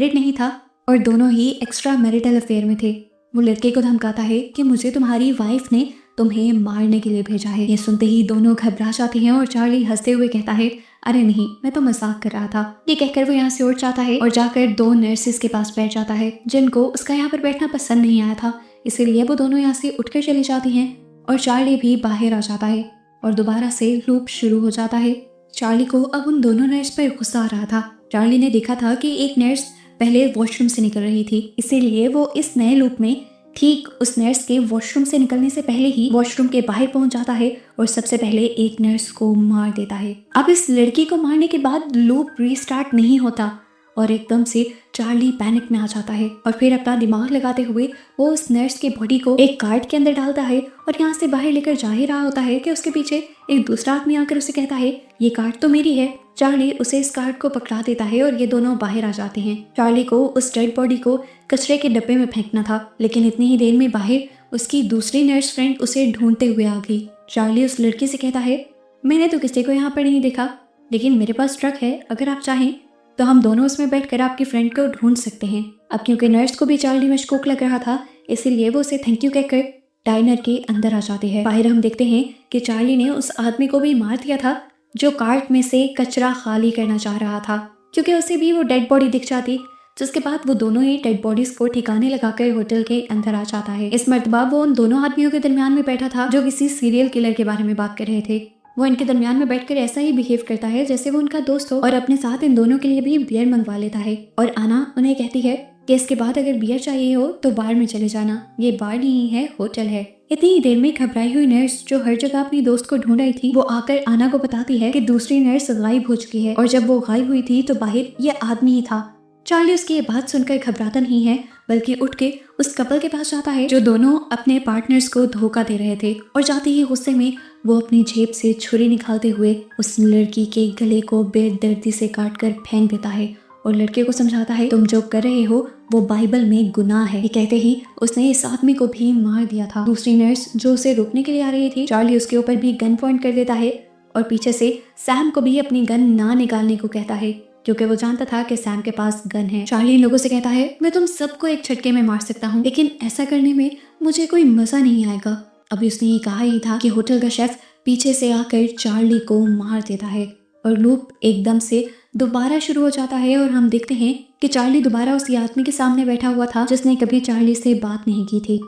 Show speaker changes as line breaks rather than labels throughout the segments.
Married नहीं था और दोनों ही एक्स्ट्रा मैरिटल अफेयर में थे। वो लड़के को धमकाता है कि मुझे तुम्हारी वाइफ ने तुम्हें मारने के लिए भेजा है। ये सुनते ही दोनों घबरा जाते हैं और चार्ली हंसते हुए कहता है, अरे नहीं, मैं तो मजाक कर रहा था। ये कहकर वो यहाँ से उठ जाता है और जाकर 2 नर्सेस के पास बैठ जाता है जिनको उसका यहाँ पर बैठना पसंद नहीं आया था। इसीलिए वो दोनों यहाँ से उठकर चली जाती हैं और चार्ली भी बाहर आ जाता है और दोबारा से लूप शुरू हो जाता है। चार्ली को अब उन दोनों नर्स पर गुस्सा आ रहा था। चार्ली ने देखा था कि एक नर्स पहले वॉशरूम से निकल रही थी, इसीलिए वो इस नए लूप में ठीक उस नर्स के वॉशरूम से निकलने से पहले ही वॉशरूम के बाहर पहुंच जाता है और सबसे पहले एक नर्स को मार देता है। अब इस लड़की को मारने के बाद लूप रीस्टार्ट नहीं होता और एकदम से चार्ली पैनिक में आ जाता है और फिर अपना दिमाग लगाते हुए वो उस नर्स की बॉडी को एक कार्ड के अंदर डालता है और यहाँ से बाहर लेकर जा ही रहा होता है कि उसके पीछे एक दूसरा आदमी आकर उसे कहता है, ये कार्ड तो मेरी है। चार्ली उसे इस कार्ड को पकड़ा देता है और ये दोनों बाहर आ जाते हैं। चार्ली को उस डेड बॉडी को कचरे के डब्बे में फेंकना था, लेकिन इतनी ही देर में बाहर उसकी दूसरी नर्स फ्रेंड उसे ढूंढते हुए आ गई। चार्ली उस लड़की से कहता है, मैंने तो किसी को यहाँ पर नहीं देखा, लेकिन मेरे पास ट्रक है, अगर आप चाहें तो हम दोनों उसमें बैठकर आपकी फ्रेंड को ढूंढ सकते हैं। अब क्योंकि नर्स को भी चार्ली मशकूक लग रहा था, इसीलिए वो उसे थैंक यू कहकर डाइनर के अंदर आ जाते हैं। बाहर हम देखते हैं कि चार्ली ने उस आदमी को भी मार दिया था जो कार्ट में से कचरा खाली करना चाह रहा था, क्योंकि उसे भी वो डेड बॉडी दिख जाती। जिसके बाद वो दोनों ही डेड बॉडीज को ठिकाने लगाकर होटल के अंदर आ जाता है। इस मर्तबा वो उन दोनों आदमियों के दरमियान में बैठा था जो किसी सीरियल किलर के बारे में बात कर रहे थे। वो इनके दरमियान में बैठकर ऐसा ही बिहेव करता है जैसे वो उनका दोस्त हो और अपने साथ इन दोनों के लिए भी बियर मंगवा लेता है। और आना उन्हें कहती है कि इसके बाद अगर बियर चाहिए हो तो बार में चले जाना, ये बार नहीं है, होटल है। इतनी ही देर में घबराई हुई नर्स जो हर जगह अपनी दोस्त को ढूंढ रही थी, वो आकर आना को बताती है कि दूसरी नर्स गायब हो चुकी है और जब वो गायब हुई थी तो बाहर ये आदमी ही था। चार्ली उसकी ये बात सुनकर घबराता नहीं है, बल्कि उठ के उस कपल के पास जाता है जो दोनों अपने पार्टनर्स को धोखा दे रहे थे और जाते ही गुस्से में वो अपनी जेब से छुरी निकालते हुए उस लड़की के गले को बेदर्दी से काटकर फेंक देता है और लड़के को समझाता है, तुम जो कर रहे हो वो बाइबल में गुनाह है। ये कहते ही उसने इस आदमी को भी मार दिया था। दूसरी नर्स जो उसे रोकने के लिए आ रही थी, चार्ली उसके ऊपर भी गन पॉइंट कर देता है और पीछे से सैम को भी अपनी गन ना निकालने को कहता है, क्योंकि वो जानता था कि सैम के पास गन है। चार्ली इन लोगों से कहता है, मैं तुम सबको एक झटके में मार सकता हूँ, लेकिन ऐसा करने में मुझे कोई मजा नहीं आएगा। अभी उसने ये कहा ही था कि होटल का शेफ पीछे से आकर चार्ली को मार देता है और लूप एकदम से दोबारा शुरू हो जाता है और हम देखते हैं कि चार्ली दोबारा उसी आदमी के सामने बैठा हुआ था जिसने कभी चार्ली से बात नहीं की थी।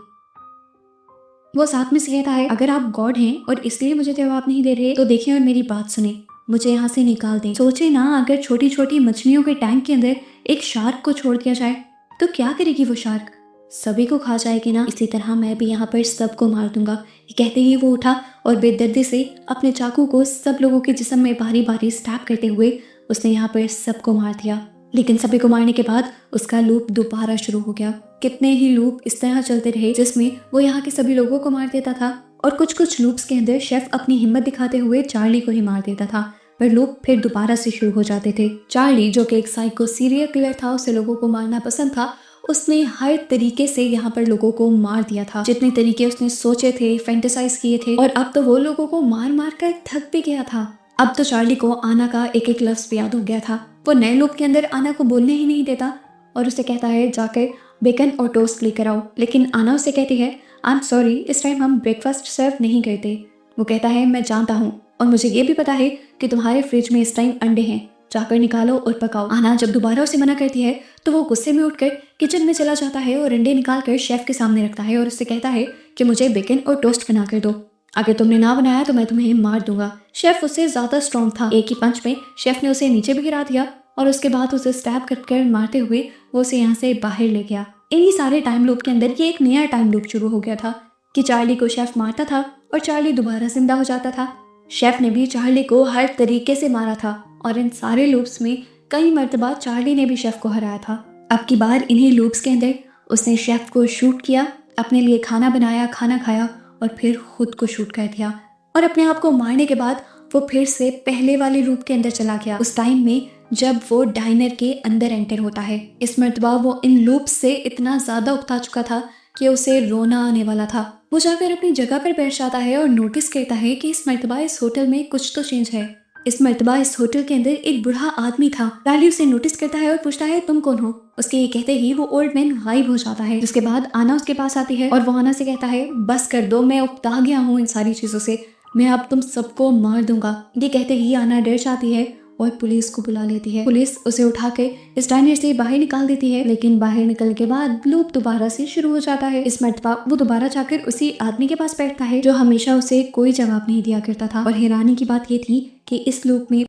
वो साथ में से कहता है, अगर आप गॉड हैं और इसलिए मुझे जवाब नहीं दे रहे तो देखिए और मेरी बात सुने, मुझे यहाँ से निकाल दें। सोचे ना, अगर छोटी छोटी मछलियों के टैंक के अंदर एक शार्क को छोड़ दिया जाए तो क्या करेगी वो शार्क? सभी को खा जाएगी ना। इसी तरह मैं भी यहाँ पर सबको मार दूंगा। ये कहते ही वो उठा और बेदर्दी से अपने चाकू को सब लोगों के जिस्म में बारी बारी स्टैब करते हुए उसने यहाँ पर सबको मार दिया। लेकिन सभी को मारने के बाद उसका लूप दोबारा शुरू हो गया। कितने ही लूप इस तरह चलते रहे जिसमें वो यहाँ के सभी लोगों को मार देता था और कुछ कुछ लूप्स के अंदर शेफ अपनी हिम्मत दिखाते हुए चार्ली को ही मार देता था, पर लूप फिर दोबारा से शुरू हो जाते थे। चार्ली जो कि एक साइको सीरियल किलर था, उसे लोगों को मारना पसंद था, उसने हर तरीके से यहाँ पर लोगों को मार दिया था। जितने तरीके उसने सोचे थे, फैंटेसाइज किए थे, और अब तो वो लोगों को मार मार कर थक भी गया था। अब तो चार्ली को आना का एक एक लफ्ज भी याद हो गया था। वो नए लूप के अंदर आना को बोलने ही नहीं देता और उसे कहता है जाकर बेकन और टोस्ट लेकर आओ, लेकिन आना उसे कहती है, आई एम सॉरी, इस टाइम हम ब्रेकफास्ट सर्व नहीं करते। वो कहता है, मैं जानता हूँ और मुझे ये भी पता है कि तुम्हारे फ्रिज में इस टाइम अंडे हैं, जाकर निकालो और पकाओ। आना जब दोबारा उसे मना करती है तो वो गुस्से में उठकर किचन में चला जाता है और अंडे निकाल कर शेफ के सामने रखता है और उससे कहता है कि मुझे बेकन और टोस्ट बना कर दो, अगर तुमने ना बनाया तो मैं तुम्हें मार दूंगा। शेफ उससे ज्यादा स्ट्रॉन्ग था। एक ही पंच में शेफ ने उसे नीचे भी गिरा दिया और उसके बाद उसे स्टैब कर मारते हुए वो उसे यहाँ से बाहर ले गया। इन्हीं सारे टाइम लूप के अंदर ये एक नया टाइम लूप शुरू हो गया था कि चार्ली को शेफ मारता था और चार्ली दोबारा जिंदा हो जाता था। शेफ ने भी चार्ली को हर तरीके से मारा था और इन सारे लूप्स में कई मर्तबा चार्ली ने भी शेफ को हराया था। अब की बार इन्हीं लूप्स के अंदर उसने शेफ को शूट किया, अपने लिए खाना बनाया, खाना खाया और फिर खुद को शूट कर दिया और अपने आप को मारने के बाद वो फिर से पहले वाले लूप के अंदर चला गया, उस टाइम में जब वो डाइनर के अंदर एंटर होता है। इस मर्तबा वो इन लूप्स से इतना ज्यादा उकता चुका था कि उसे रोना आने वाला था। वो जाकर अपनी जगह पर बैठ जाता है और नोटिस करता है कि इस मर्तबा इस होटल में कुछ तो चेंज है। इस मर्तबा इस होटल के अंदर एक बूढ़ा आदमी था। चार्ली उसे नोटिस करता है और पूछता है तुम कौन हो। उसके ये कहते ही वो ओल्ड मैन गायब हो जाता है। जिसके बाद आना उसके पास आती है और वो आना से कहता है बस कर दो, मैं उकता गया हूँ इन सारी चीजों से, मैं अब तुम सबको मार दूंगा। ये कहते ही आना डर जाती है और पुलिस को बुला लेती है। पुलिस उसे उठा के इस डायनर से बाहर निकाल देती है, लेकिन बाहर निकल के बाद लूप दोबारा से शुरू हो जाता है। इस मर्तबा वो दोबारा जाकर उसी आदमी के पास बैठता है जो हमेशा उसे कोई जवाब नहीं दिया करता था। और हैरानी की बात ये थी कि इस लूप में